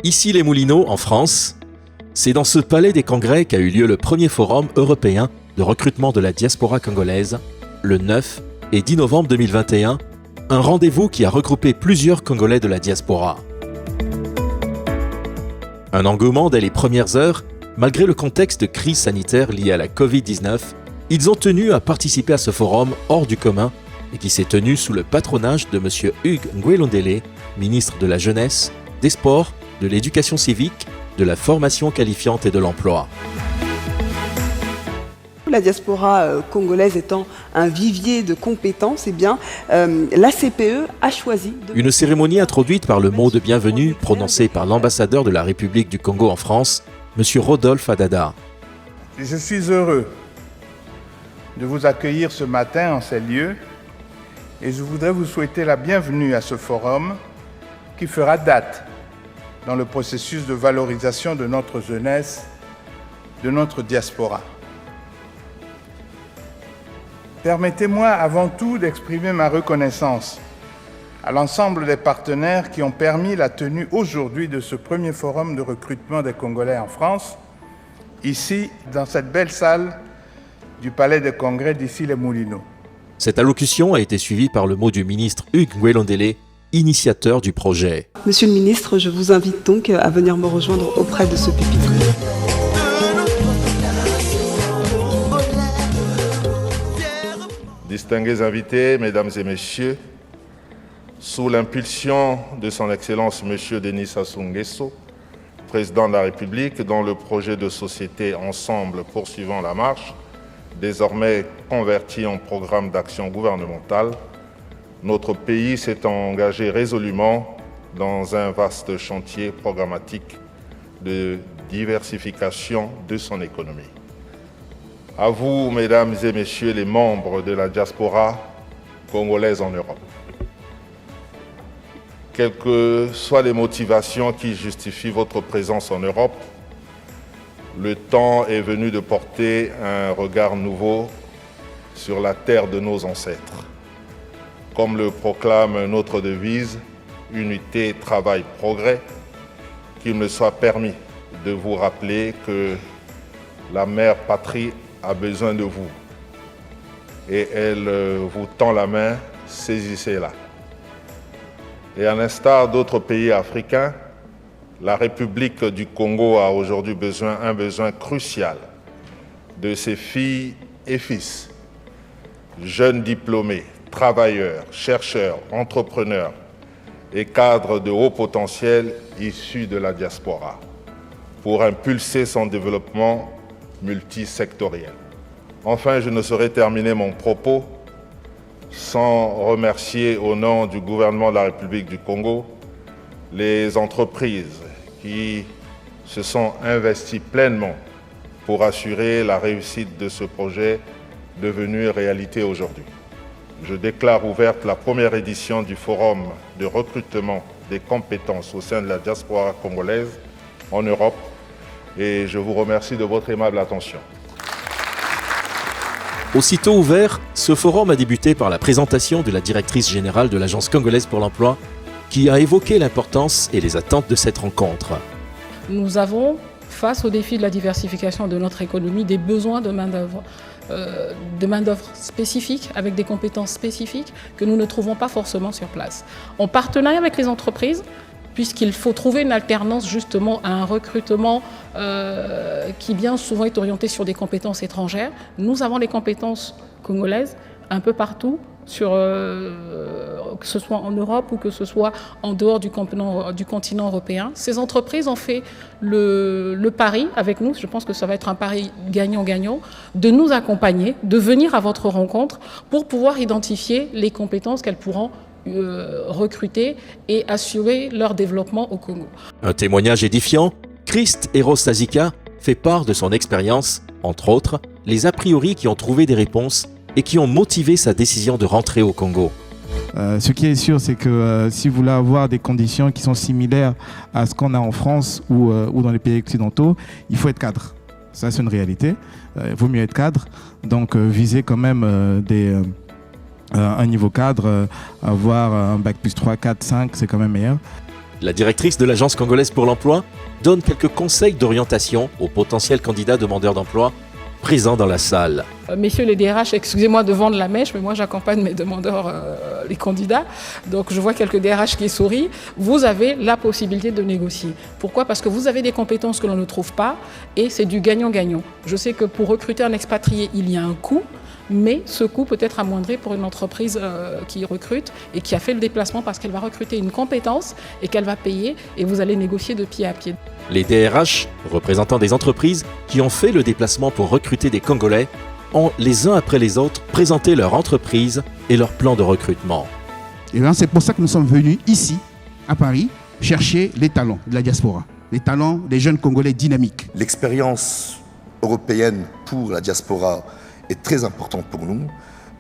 Ici les Moulineaux, en France, c'est dans ce palais des congrès qu'a eu lieu le premier forum européen de recrutement de la diaspora congolaise, le 9 et 10 novembre 2021, un rendez-vous qui a regroupé plusieurs Congolais de la diaspora. Un engouement dès les premières heures, malgré le contexte de crise sanitaire lié à la Covid-19, ils ont tenu à participer à ce forum hors du commun et qui s'est tenu sous le patronage de M. Hugues Nguélondélé, ministre de la Jeunesse, des Sports, de l'Éducation civique, de la formation qualifiante et de l'emploi. La diaspora congolaise étant un vivier de compétences, la CPE a choisi... Une cérémonie introduite par le mot de bienvenue prononcé par l'ambassadeur de la République du Congo en France, M. Rodolphe Adada. Je suis heureux de vous accueillir ce matin en ces lieux et je voudrais vous souhaiter la bienvenue à ce forum qui fera date dans le processus de valorisation de notre jeunesse, de notre diaspora. Permettez-moi avant tout d'exprimer ma reconnaissance à l'ensemble des partenaires qui ont permis la tenue aujourd'hui de ce premier forum de recrutement des Congolais en France, ici, dans cette belle salle du Palais des Congrès d'ici les Moulineaux. Cette allocution a été suivie par le mot du ministre Hugues Nguélondélé, initiateur du projet. Monsieur le ministre, je vous invite donc à venir me rejoindre auprès de ce pupitre. Distingués invités, mesdames et messieurs, sous l'impulsion de son Excellence M. Denis Sassou Nguesso, président de la République, dont le projet de société Ensemble poursuivant la marche, désormais converti en programme d'action gouvernementale, notre pays s'est engagé résolument dans un vaste chantier programmatique de diversification de son économie. À vous, mesdames et messieurs les membres de la diaspora congolaise en Europe. Quelles que soient les motivations qui justifient votre présence en Europe, le temps est venu de porter un regard nouveau sur la terre de nos ancêtres. Comme le proclame notre devise, unité, travail, progrès, qu'il me soit permis de vous rappeler que la mère patrie a besoin de vous et elle vous tend la main, saisissez-la. Et à l'instar d'autres pays africains, la République du Congo a aujourd'hui un besoin crucial de ses filles et fils, jeunes diplômés, travailleurs, chercheurs, entrepreneurs et cadres de haut potentiel issus de la diaspora pour impulser son développement multisectoriel. Enfin, je ne saurais terminer mon propos sans remercier au nom du gouvernement de la République du Congo les entreprises qui se sont investies pleinement pour assurer la réussite de ce projet devenu réalité aujourd'hui. Je déclare ouverte la première édition du Forum de recrutement des compétences au sein de la diaspora congolaise en Europe et je vous remercie de votre aimable attention. Aussitôt ouvert, ce forum a débuté par la présentation de la directrice générale de l'Agence congolaise pour l'emploi qui a évoqué l'importance et les attentes de cette rencontre. Nous avons, face au défi de la diversification de notre économie, des besoins de main-d'œuvre spécifiques, avec des compétences spécifiques que nous ne trouvons pas forcément sur place. En partenariat avec les entreprises, puisqu'il faut trouver une alternance justement à un recrutement qui bien souvent est orienté sur des compétences étrangères. Nous avons les compétences congolaises un peu partout, que ce soit en Europe ou que ce soit en dehors du continent européen. Ces entreprises ont fait le pari avec nous, je pense que ça va être un pari gagnant-gagnant, de nous accompagner, de venir à votre rencontre pour pouvoir identifier les compétences qu'elles pourront recruter et assurer leur développement au Congo. Un témoignage édifiant, Christ Erostasika fait part de son expérience, entre autres, les a priori qui ont trouvé des réponses et qui ont motivé sa décision de rentrer au Congo. Ce qui est sûr, c'est que si vous voulez avoir des conditions qui sont similaires à ce qu'on a en France ou dans les pays occidentaux, il faut être cadre. Ça, c'est une réalité. Il vaut mieux être cadre. Donc, viser quand même un niveau cadre, avoir un bac plus 3, 4, 5, c'est quand même meilleur. La directrice de l'Agence congolaise pour l'emploi donne quelques conseils d'orientation aux potentiels candidats demandeurs d'emploi présents dans la salle. Messieurs les DRH, excusez-moi de vendre la mèche, mais moi j'accompagne mes demandeurs, les candidats. Donc je vois quelques DRH qui sourient. Vous avez la possibilité de négocier. Pourquoi ? Parce que vous avez des compétences que l'on ne trouve pas et c'est du gagnant-gagnant. Je sais que pour recruter un expatrié, il y a un coût, mais ce coût peut être amoindri pour une entreprise qui recrute et qui a fait le déplacement parce qu'elle va recruter une compétence et qu'elle va payer et vous allez négocier de pied à pied. Les DRH, représentants des entreprises qui ont fait le déplacement pour recruter des Congolais, ont les uns après les autres présenté leur entreprise et leur plan de recrutement. Et bien, c'est pour ça que nous sommes venus ici, à Paris, chercher les talents de la diaspora, les talents des jeunes Congolais dynamiques. L'expérience européenne pour la diaspora est très importante pour nous.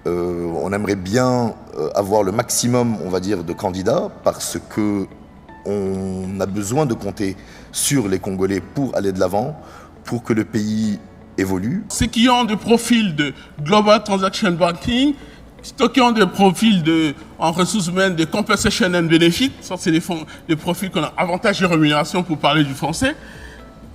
On aimerait bien avoir le maximum, on va dire, de candidats parce que on a besoin de compter sur les Congolais pour aller de l'avant, pour que le pays évolue. Ceux qui ont des profils de Global Transaction Banking, ceux qui ont des profils en ressources humaines de Compensation and Benefit, ça c'est des profils qu'on a avantage et rémunération pour parler du français.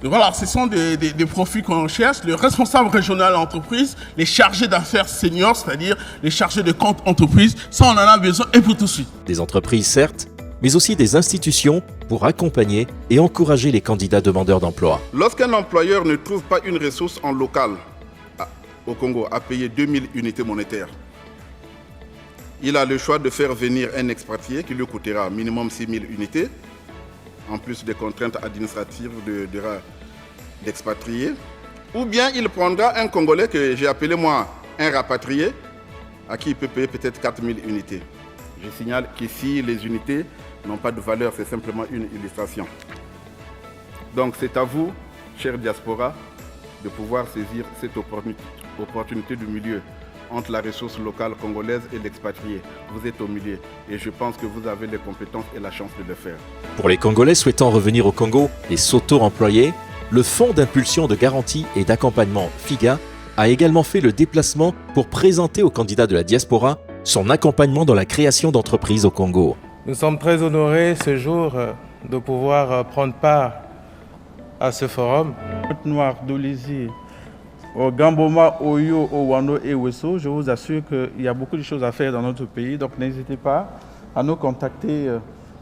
Donc voilà, ce sont des profils qu'on cherche. Le responsable régional entreprise, les chargés d'affaires seniors, c'est-à-dire les chargés de compte entreprise, ça on en a besoin et pour tout de suite. Des entreprises certes, mais aussi des institutions pour accompagner et encourager les candidats demandeurs d'emploi. Lorsqu'un employeur ne trouve pas une ressource en local au Congo à payer 2000 unités monétaires, il a le choix de faire venir un expatrié qui lui coûtera minimum 6000 unités, en plus des contraintes administratives d'expatrié, ou bien il prendra un Congolais que j'ai appelé moi un rapatrié, à qui il peut payer peut-être 4000 unités. Je signale qu'ici, les unités n'ont pas de valeur, c'est simplement une illustration. Donc c'est à vous, chère diaspora, de pouvoir saisir cette opportunité du milieu entre la ressource locale congolaise et l'expatrié. Vous êtes au milieu et je pense que vous avez les compétences et la chance de le faire. Pour les Congolais souhaitant revenir au Congo et s'auto-employer, le Fonds d'impulsion de garantie et d'accompagnement FIGA a également fait le déplacement pour présenter aux candidats de la diaspora son accompagnement dans la création d'entreprises au Congo. Nous sommes très honorés ce jour de pouvoir prendre part à ce forum. Noir d'Olizy, au Gamboma, Oyo, au Wando et Wesso, je vous assure qu'il y a beaucoup de choses à faire dans notre pays, donc n'hésitez pas à nous contacter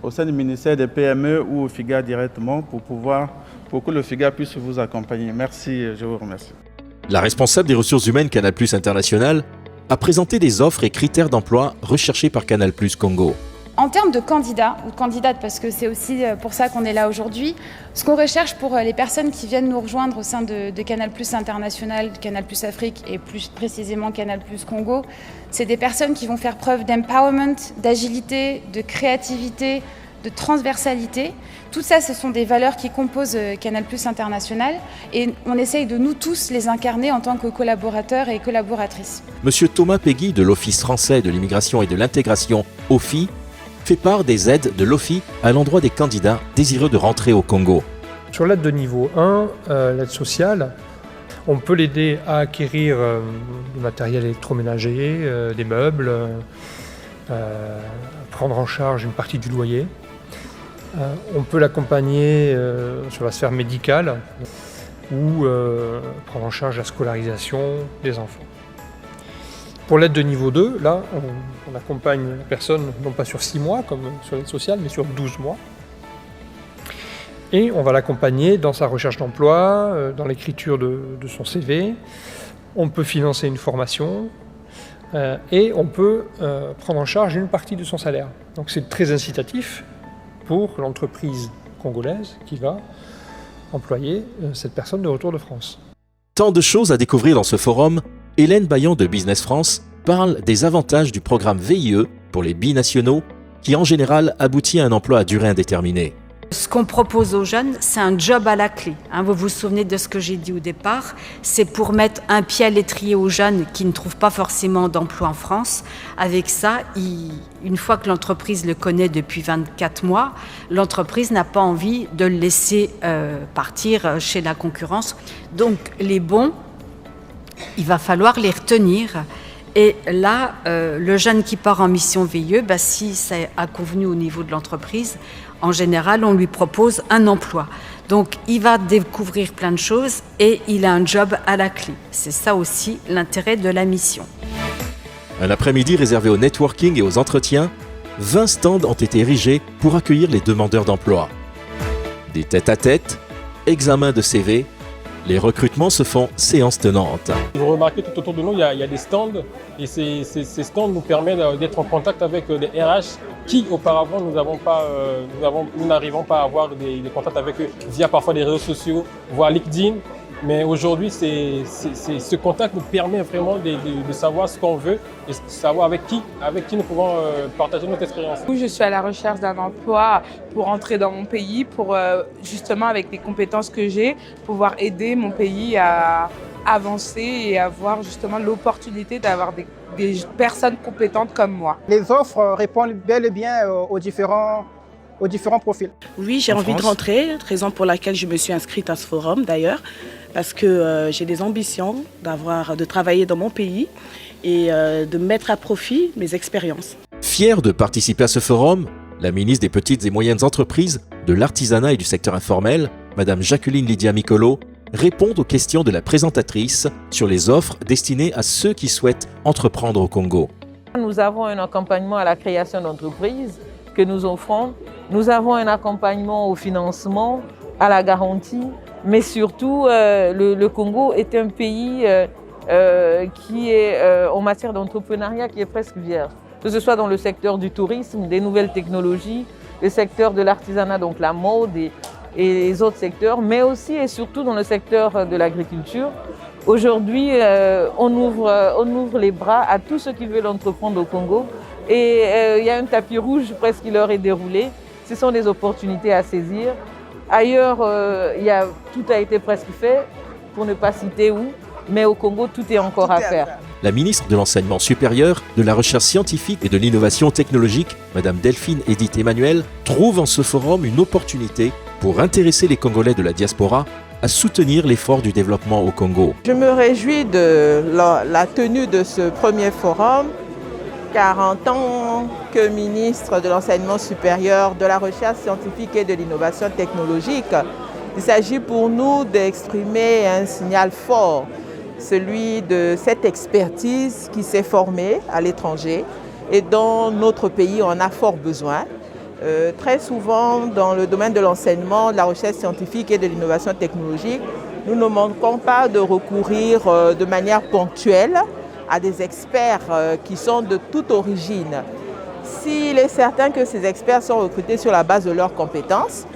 au sein du ministère des PME ou au FIGA directement pour que le FIGA puisse vous accompagner. Merci, je vous remercie. La responsable des ressources humaines Canal+ International a présenté des offres et critères d'emploi recherchés par Canal+ Congo. En termes de candidats ou de candidates, parce que c'est aussi pour ça qu'on est là aujourd'hui, ce qu'on recherche pour les personnes qui viennent nous rejoindre au sein de Canal+ International, Canal+ Afrique et plus précisément Canal+ Congo, c'est des personnes qui vont faire preuve d'empowerment, d'agilité, de créativité, de transversalité. Tout ça, ce sont des valeurs qui composent Canal+ International et on essaye de nous tous les incarner en tant que collaborateurs et collaboratrices. Monsieur Thomas Peggy de l'Office français de l'immigration et de l'intégration, OFII, fait part des aides de l'OFII à l'endroit des candidats désireux de rentrer au Congo. Sur l'aide de niveau 1, l'aide sociale, on peut l'aider à acquérir du matériel électroménager, des meubles, prendre en charge une partie du loyer. On peut l'accompagner sur la sphère médicale ou prendre en charge la scolarisation des enfants. Pour l'aide de niveau 2, là, on accompagne la personne non pas sur 6 mois comme sur l'aide sociale, mais sur 12 mois. Et on va l'accompagner dans sa recherche d'emploi, dans l'écriture de son CV. On peut financer une formation et on peut prendre en charge une partie de son salaire. Donc c'est très incitatif pour l'entreprise congolaise qui va employer cette personne de retour de France. Tant de choses à découvrir dans ce forum. Hélène Bayon de Business France parle des avantages du programme VIE pour les binationaux qui en général aboutit à un emploi à durée indéterminée. Ce qu'on propose aux jeunes, c'est un job à la clé. Vous vous souvenez de ce que j'ai dit au départ, c'est pour mettre un pied à l'étrier aux jeunes qui ne trouvent pas forcément d'emploi en France. Avec ça, une fois que l'entreprise le connaît depuis 24 mois, l'entreprise n'a pas envie de le laisser partir chez la concurrence. Donc les bons, il va falloir les retenir Et là, le jeune qui part en mission VIE, si ça a convenu au niveau de l'entreprise, en général, on lui propose un emploi. Donc, il va découvrir plein de choses et il a un job à la clé. C'est ça aussi l'intérêt de la mission. Un après-midi réservé au networking et aux entretiens, 20 stands ont été érigés pour accueillir les demandeurs d'emploi. Des tête-à-tête, examen de CV, les recrutements se font séance tenante. Vous remarquez tout autour de nous, il y a des stands et ces stands nous permettent d'être en contact avec les RH qui auparavant nous n'arrivons pas à avoir des contacts avec eux via parfois des réseaux sociaux, voire LinkedIn. Mais aujourd'hui, ce contact nous permet vraiment de savoir ce qu'on veut et de savoir avec qui nous pouvons partager notre expérience. Je suis à la recherche d'un emploi pour entrer dans mon pays, pour justement avec les compétences que j'ai, pouvoir aider mon pays à avancer et avoir justement l'opportunité d'avoir des personnes compétentes comme moi. Les offres répondent bel et bien aux différents profils. Oui, j'ai envie de rentrer, raison pour laquelle je me suis inscrite à ce forum d'ailleurs, parce que j'ai des ambitions de travailler dans mon pays et de mettre à profit mes expériences. Fière de participer à ce forum, la ministre des Petites et Moyennes Entreprises, de l'Artisanat et du secteur informel, Madame Jacqueline Lydia Micolo, répond aux questions de la présentatrice sur les offres destinées à ceux qui souhaitent entreprendre au Congo. Nous avons un accompagnement à la création d'entreprises que nous offrons. Nous avons un accompagnement au financement, à la garantie, mais surtout le Congo est un pays qui est en matière d'entrepreneuriat qui est presque vierge. Que ce soit dans le secteur du tourisme, des nouvelles technologies, le secteur de l'artisanat, donc la mode et les autres secteurs, mais aussi et surtout dans le secteur de l'agriculture. Aujourd'hui, on ouvre les bras à tous ceux qui veulent entreprendre au Congo et il y a un tapis rouge presque qui leur est déroulé. Ce sont des opportunités à saisir. Ailleurs, tout a été presque fait, pour ne pas citer où, mais au Congo, tout est encore à faire. La ministre de l'Enseignement supérieur, de la Recherche scientifique et de l'Innovation technologique, Madame Delphine Edith Emmanuel, trouve en ce forum une opportunité pour intéresser les Congolais de la diaspora à soutenir l'effort du développement au Congo. Je me réjouis de la tenue de ce premier forum, car en tant que ministre de l'Enseignement supérieur, de la Recherche scientifique et de l'Innovation technologique, il s'agit pour nous d'exprimer un signal fort, celui de cette expertise qui s'est formée à l'étranger et dont notre pays en a fort besoin. Très souvent, dans le domaine de l'enseignement, de la recherche scientifique et de l'innovation technologique, nous ne manquons pas de recourir de manière ponctuelle à des experts qui sont de toute origine. S'il est certain que ces experts sont recrutés sur la base de leurs compétences,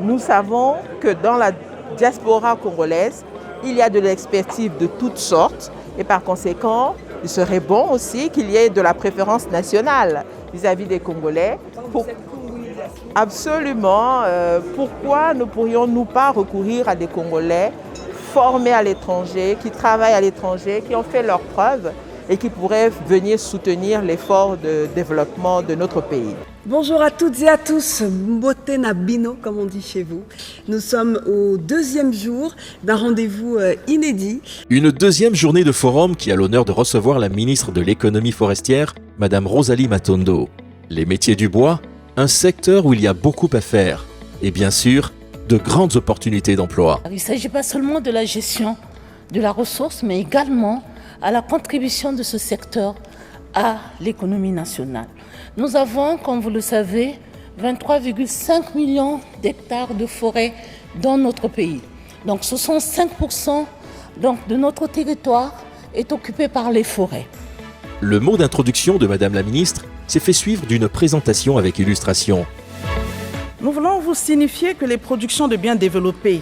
nous savons que dans la diaspora congolaise, il y a de l'expertise de toutes sortes et par conséquent, il serait bon aussi qu'il y ait de la préférence nationale vis-à-vis des Congolais. Absolument. Pourquoi ne pourrions-nous pas recourir à des Congolais formés à l'étranger, qui travaillent à l'étranger, qui ont fait leurs preuves et qui pourraient venir soutenir l'effort de développement de notre pays. Bonjour à toutes et à tous, Mbote Nabino comme on dit chez vous. Nous sommes au deuxième jour d'un rendez-vous inédit. Une deuxième journée de forum qui a l'honneur de recevoir la ministre de l'économie forestière, Madame Rosalie Matondo. Les métiers du bois, un secteur où il y a beaucoup à faire et bien sûr, de grandes opportunités d'emploi. Il ne s'agit pas seulement de la gestion de la ressource, mais également à la contribution de ce secteur à l'économie nationale. Nous avons, comme vous le savez, 23,5 millions d'hectares de forêt dans notre pays. Donc ce sont 5% de notre territoire est occupé par les forêts. Le mot d'introduction de Madame la ministre s'est fait suivre d'une présentation avec illustration. Nous voulons vous signifier que les productions de biens développés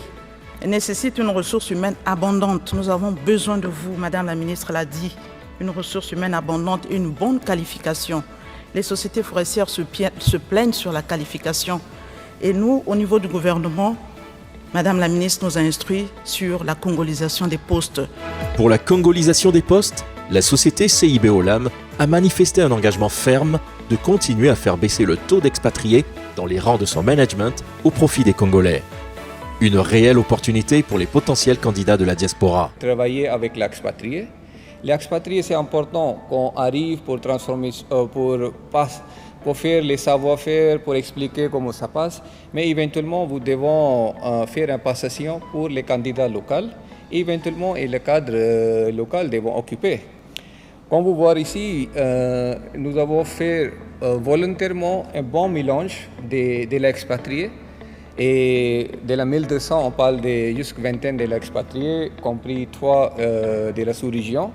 nécessitent une ressource humaine abondante. Nous avons besoin de vous, Madame la ministre l'a dit, une ressource humaine abondante et une bonne qualification. Les sociétés forestières se plaignent sur la qualification. Et nous, au niveau du gouvernement, Madame la ministre nous a instruit sur la congolisation des postes. Pour la congolisation des postes, la société CIB Olam a manifesté un engagement ferme de continuer à faire baisser le taux d'expatriés dans les rangs de son management au profit des Congolais. Une réelle opportunité pour les potentiels candidats de la diaspora. Travailler avec l'expatrié, Les expatriés, c'est important qu'on arrive pour transformer, pour faire les savoir-faire, pour expliquer comment ça passe. Mais éventuellement, nous devons faire une passation pour les candidats locaux. Éventuellement, et le cadre local devons occuper. Comme vous voyez ici, nous avons fait volontairement un bon mélange de l'expatrié. Et de la 1200, on parle de jusqu'à vingtaine de l'expatrié, compris 3 de la sous-région.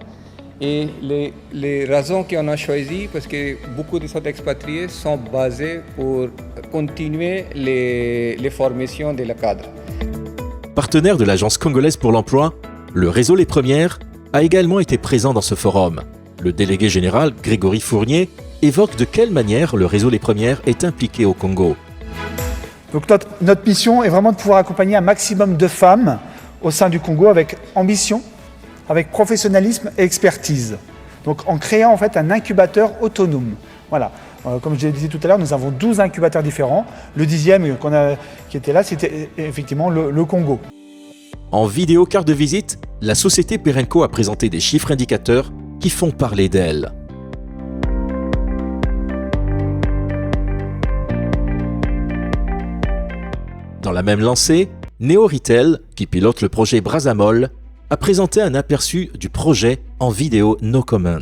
Et les raisons qu'on a choisies, parce que beaucoup de ces expatriés sont basés pour continuer les formations de la cadre. Partenaire de l'Agence congolaise pour l'emploi, le réseau Les Premières a également été présent dans ce forum. Le délégué général, Grégory Fournier, évoque de quelle manière le réseau Les Premières est impliqué au Congo. Donc notre mission est vraiment de pouvoir accompagner un maximum de femmes au sein du Congo avec ambition, avec professionnalisme et expertise. Donc en créant en fait un incubateur autonome. Voilà. Comme je l'ai dit tout à l'heure, nous avons 12 incubateurs différents. Le 10e qui était là, c'était effectivement le Congo. En vidéo carte de visite, la société Perenco a présenté des chiffres indicateurs qui font parler d'elle. Dans la même lancée, Neo Retail, qui pilote le projet Brazamol, a présenté un aperçu du projet en vidéo No Comment.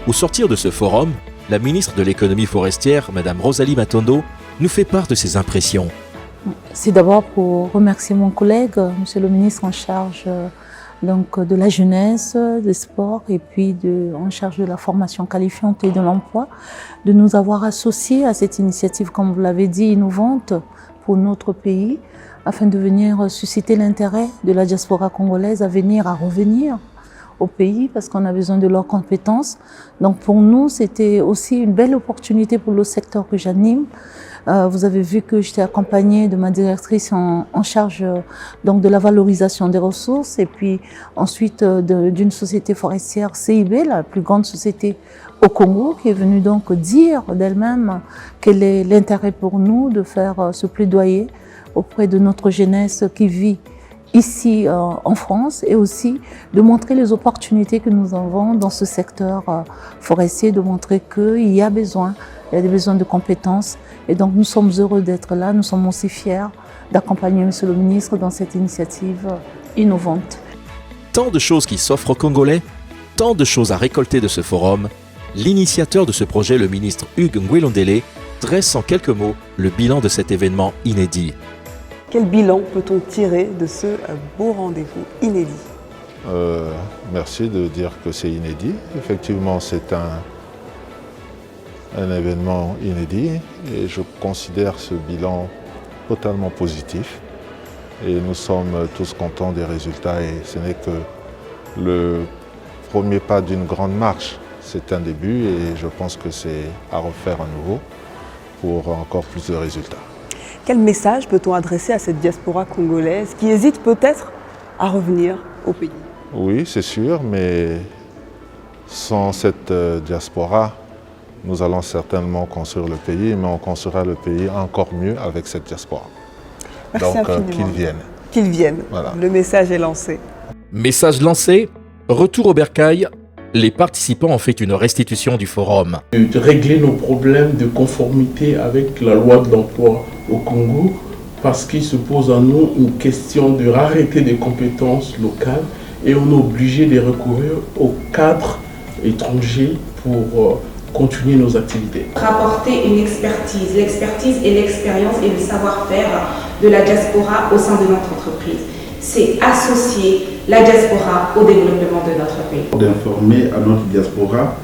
Au sortir de ce forum, la ministre de l'économie forestière, Mme Rosalie Matondo, nous fait part de ses impressions. C'est d'abord pour remercier mon collègue, monsieur le ministre en charge donc de la jeunesse, des sports et puis en charge de la formation qualifiante et de l'emploi, de nous avoir associés à cette initiative, comme vous l'avez dit, innovante pour notre pays, afin de venir susciter l'intérêt de la diaspora congolaise à revenir au pays parce qu'on a besoin de leurs compétences. Donc pour nous, c'était aussi une belle opportunité pour le secteur que j'anime. Vous avez vu que j'étais accompagnée de ma directrice en charge donc de la valorisation des ressources et puis ensuite d'une société forestière CIB, la plus grande société au Congo, qui est venue donc dire d'elle-même quel est l'intérêt pour nous de faire ce plaidoyer auprès de notre jeunesse qui vit ici en France et aussi de montrer les opportunités que nous avons dans ce secteur forestier, de montrer qu'il y a des besoins de compétences et donc nous sommes heureux d'être là, nous sommes aussi fiers d'accompagner Monsieur le ministre dans cette initiative innovante. Tant de choses qui s'offrent aux Congolais, tant de choses à récolter de ce forum, l'initiateur de ce projet, le ministre Hugues Ngwelondele, dresse en quelques mots le bilan de cet événement inédit. Quel bilan peut-on tirer de ce beau rendez-vous inédit ? Merci de dire que c'est inédit. Effectivement, c'est un événement inédit et je considère ce bilan totalement positif. Et nous sommes tous contents des résultats et ce n'est que le premier pas d'une grande marche. C'est un début et je pense que c'est à refaire à nouveau pour encore plus de résultats. Quel message peut-on adresser à cette diaspora congolaise qui hésite peut-être à revenir au pays ? Oui, c'est sûr, mais sans cette diaspora, nous allons certainement construire le pays, mais on construira le pays encore mieux avec cette diaspora. Merci donc infiniment. qu'ils viennent. Qu'ils viennent. Voilà. Le message est lancé. Message lancé, retour au bercail, les participants ont fait une restitution du forum. De régler nos problèmes de conformité avec la loi de l'emploi au Congo, parce qu'il se pose à nous une question de rareté des compétences locales et on est obligé de recourir aux cadres étrangers pour continuer nos activités. Rapporter une expertise, l'expertise et l'expérience et le savoir-faire de la diaspora au sein de notre entreprise. C'est associer la diaspora au développement de notre pays. D'informer à notre diaspora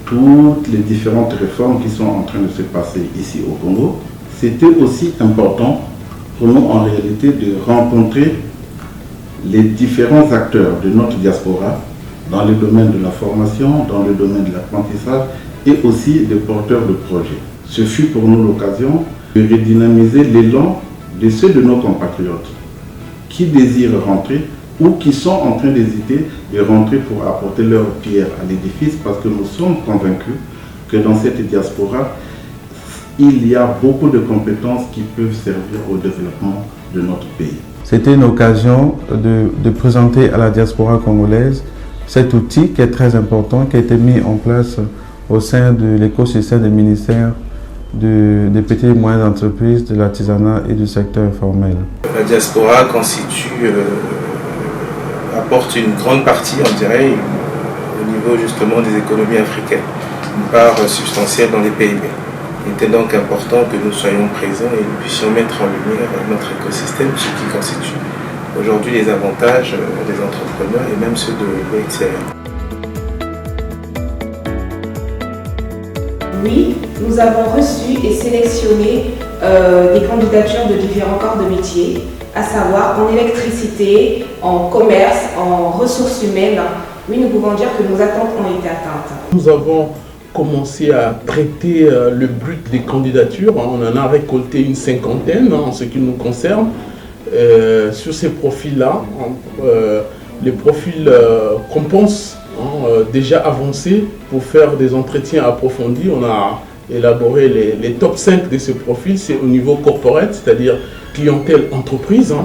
toutes les différentes réformes qui sont en train de se passer ici au Congo. C'était aussi important pour nous en réalité de rencontrer les différents acteurs de notre diaspora dans le domaine de la formation, dans le domaine de l'apprentissage et aussi des porteurs de projets. Ce fut pour nous l'occasion de redynamiser l'élan de ceux de nos compatriotes qui désirent rentrer ou qui sont en train d'hésiter de rentrer pour apporter leur pierre à l'édifice parce que nous sommes convaincus que dans cette diaspora, il y a beaucoup de compétences qui peuvent servir au développement de notre pays. C'était une occasion de présenter à la diaspora congolaise cet outil qui est très important, qui a été mis en place au sein de l'écosystème des ministères des petites et moyennes entreprises, de l'artisanat et du secteur informel. La diaspora apporte une grande partie, on dirait, au niveau justement des économies africaines, une part substantielle dans les PIB. Il était donc important que nous soyons présents et nous puissions mettre en lumière notre écosystème, ce qui constitue aujourd'hui les avantages des entrepreneurs et même ceux de l'extérieur. Oui, nous avons reçu et sélectionné des candidatures de différents corps de métier, à savoir en électricité, en commerce, en ressources humaines. Oui, nous pouvons dire que nos attentes ont été atteintes. Nous avons commencé à traiter le brut des candidatures. On en a récolté une cinquantaine en ce qui nous concerne. Sur ces profils-là, les profils qu'on pense déjà avancés pour faire des entretiens approfondis. On a élaboré les top 5 de ces profils. C'est au niveau corporate, c'est-à-dire clientèle entreprise.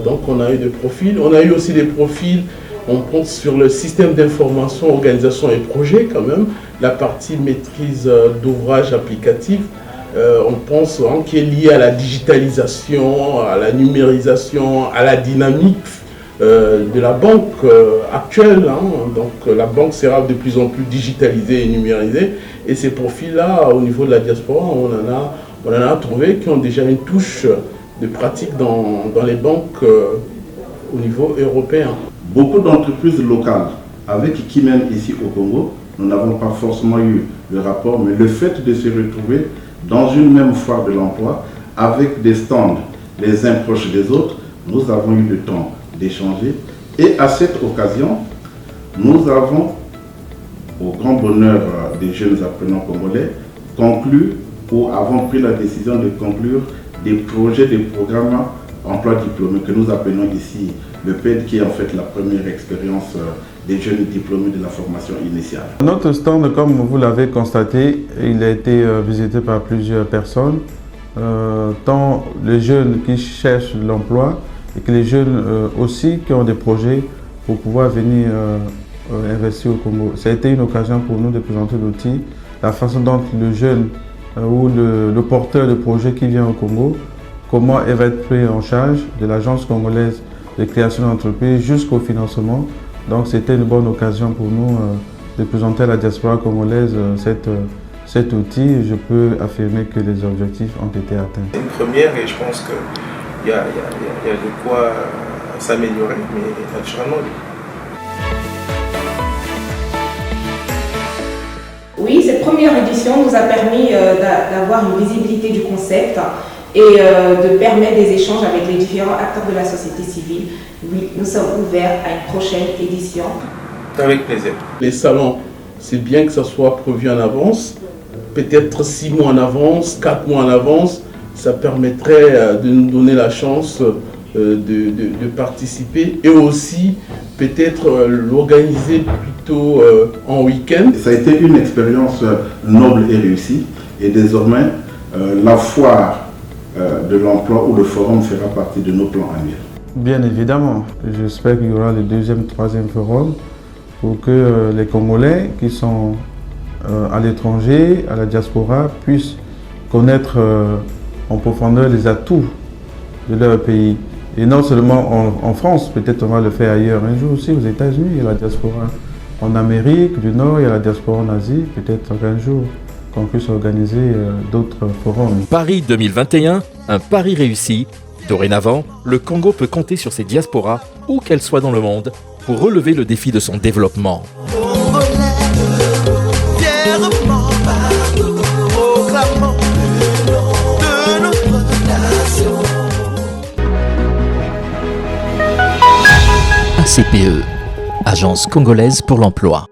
Donc on a eu des profils. On a eu aussi des profils, on pense sur le système d'information, organisation et projet quand même, la partie maîtrise d'ouvrage applicatif. On pense qui est lié à la digitalisation, à la numérisation, à la dynamique de la banque actuelle. Donc la banque sera de plus en plus digitalisée et numérisée. Et ces profils-là, au niveau de la diaspora, on en a trouvé qui ont déjà une touche de pratique dans les banques au niveau européen. Beaucoup d'entreprises locales avec qui même ici au Congo, nous n'avons pas forcément eu le rapport, mais le fait de se retrouver dans une même foire de l'emploi, avec des stands les uns proches des autres, nous avons eu le temps d'échanger. Et à cette occasion, nous avons, au grand bonheur des jeunes apprenants congolais, conclu ou avons pris la décision de conclure des projets, des programmes emploi diplômé que nous appelons ici le PED, qui est en fait la première expérience des jeunes diplômés de la formation initiale. Notre stand, comme vous l'avez constaté, il a été visité par plusieurs personnes, tant les jeunes qui cherchent l'emploi et que les jeunes aussi qui ont des projets pour pouvoir venir investir au Congo. Ça a été une occasion pour nous de présenter l'outil, la façon dont le jeune ou le porteur de projet qui vient au Congo, comment il va être pris en charge de l'agence congolaise de création d'entreprise jusqu'au financement. Donc c'était une bonne occasion pour nous de présenter à la diaspora congolaise cet outil. Je peux affirmer que les objectifs ont été atteints. C'est une première et je pense qu'il y a de quoi s'améliorer, mais naturellement. Oui, cette première édition nous a permis d'avoir une visibilité du concept et de permettre des échanges avec les différents acteurs de la société civile. Oui, nous sommes ouverts à une prochaine édition. Avec plaisir. Les salons, c'est bien que ça soit prévu en avance, peut-être 6 mois en avance, 4 mois en avance. Ça permettrait de nous donner la chance de participer et aussi peut-être l'organiser plutôt en week-end. Ça a été une expérience noble et réussie et désormais la foire de l'emploi ou le forum fera partie de nos plans annuels. Bien évidemment, j'espère qu'il y aura le 2e, 3e forum pour que les Congolais qui sont à l'étranger, à la diaspora, puissent connaître en profondeur les atouts de leur pays. Et non seulement en France, peut-être on va le faire ailleurs un jour aussi, aux États-Unis, il y a la diaspora. En Amérique du Nord, il y a la diaspora en Asie, peut-être qu'un jour qu'on puisse organiser d'autres forums. Paris 2021, un pari réussi. Dorénavant, le Congo peut compter sur ses diasporas, où qu'elles soient dans le monde, pour relever le défi de son développement. ACPE, Agence congolaise pour l'emploi.